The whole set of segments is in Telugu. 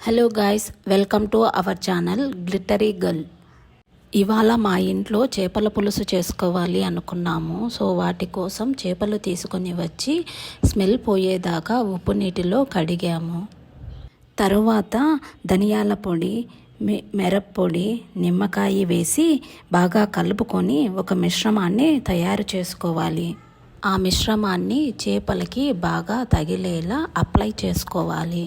Hello guys, welcome to our channel glittery girl. ఇవాళ మా ఇంట్లో చేపల పులుసు చేసుకోవాలి అనుకున్నాము. సో వాటి కోసం చేపలు తీసుకొని వచ్చి స్మెల్ పోయేదాకా ఉప్పు నీటిలో కడిగాము. తరువాత ధనియాల పొడి, మిరప్పొడి, నిమ్మకాయ వేసి బాగా కలుపుకొని ఒక మిశ్రమాన్ని తయారు చేసుకోవాలి. ఆ మిశ్రమాన్ని చేపలకి బాగా తగిలేలా అప్లై చేసుకోవాలి.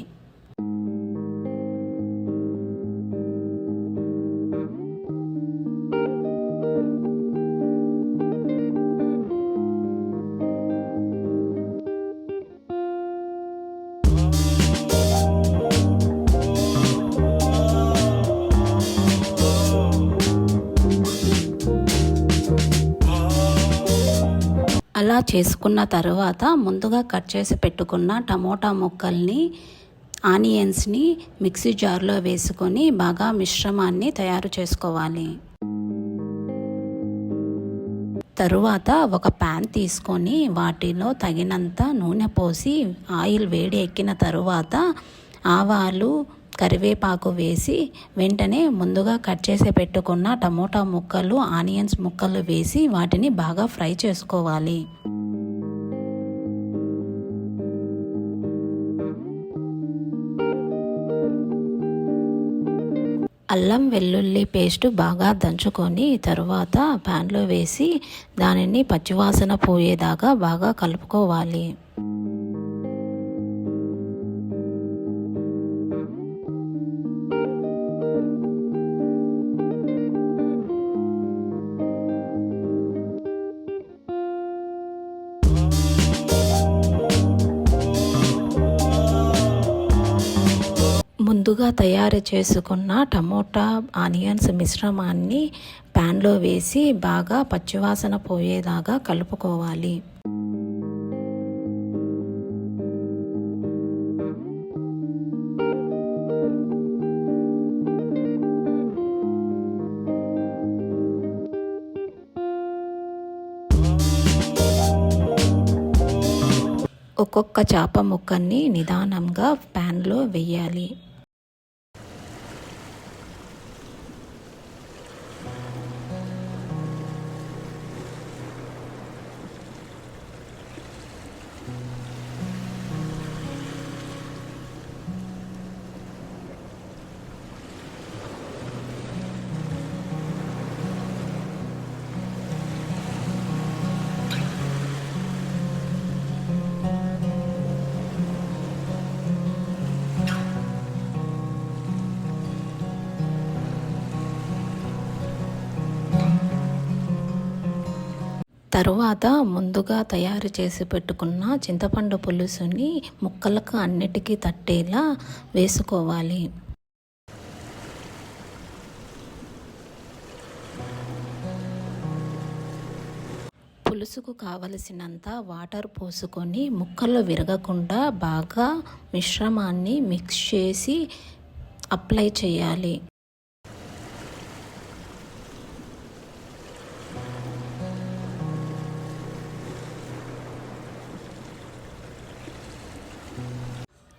అలా చేసుకున్న తర్వాత ముందుగా కట్ చేసి పెట్టుకున్న టమోటా ముక్కల్ని, ఆనియన్స్ని మిక్సీ జార్లో వేసుకొని బాగా మిశ్రమాన్ని తయారు చేసుకోవాలి. తరువాత ఒక ప్యాన్ తీసుకొని వాటిలో తగినంత నూనె పోసి ఆయిల్ వేడి ఎక్కిన తరువాత ఆవాలు, కరివేపాకు వేసి వెంటనే ముందుగా కట్ చేసి పెట్టుకున్న టమోటా ముక్కలు, ఆనియన్స్ ముక్కలు వేసి వాటిని బాగా ఫ్రై చేసుకోవాలి. అల్లం వెల్లుల్లి పేస్ట్ బాగా దంచుకొని తరువాత ప్యాన్లో వేసి దానిని పచ్చివాసన పోయేదాకా బాగా కలుపుకోవాలి. ముందుగా తయారు చేసుకున్న టమోటా, ఆనియన్స్ మిశ్రమాన్ని ప్యాన్లో వేసి బాగా పచ్చివాసన పోయేలాగా కలుపుకోవాలి. ఒక్కొక్క చేప ముక్కని నిదానంగా ప్యాన్లో వేయాలి. తరువాత ముందుగా తయారు చేసి పెట్టుకున్న చింతపండు పులుసుని ముక్కలకు అన్నిటికీ తట్టేలా వేసుకోవాలి. పులుసుకు కావలసినంత వాటర్ పోసుకొని ముక్కలు విరగకుండా బాగా మిశ్రమాన్ని మిక్స్ చేసి అప్లై చేయాలి.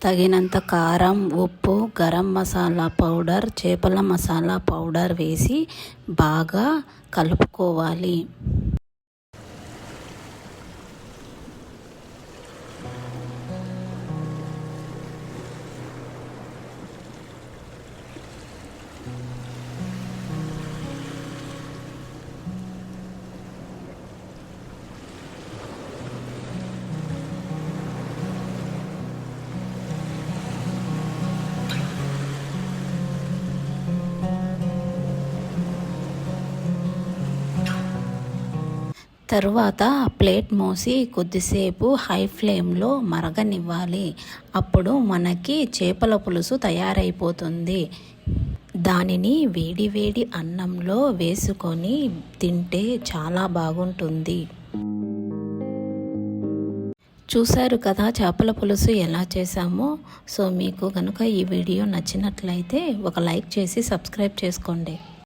తగినంత కారం, ఉప్పు, గరం మసాలా పౌడర్, చేపల మసాలా పౌడర్ వేసి బాగా కలుపుకోవాలి. తరువాత ప్లేట్ మూసి కొద్దిసేపు హై ఫ్లేమ్లో మరగనివ్వాలి. అప్పుడు మనకి చేపల పులుసు తయారైపోతుంది. దానిని వేడి వేడి అన్నంలో వేసుకొని తింటే చాలా బాగుంటుంది. చూశారు కదా చేపల పులుసు ఎలా చేసామో. సో మీకు కనుక ఈ వీడియో నచ్చినట్లయితే ఒక లైక్ చేసి సబ్స్క్రైబ్ చేసుకోండి.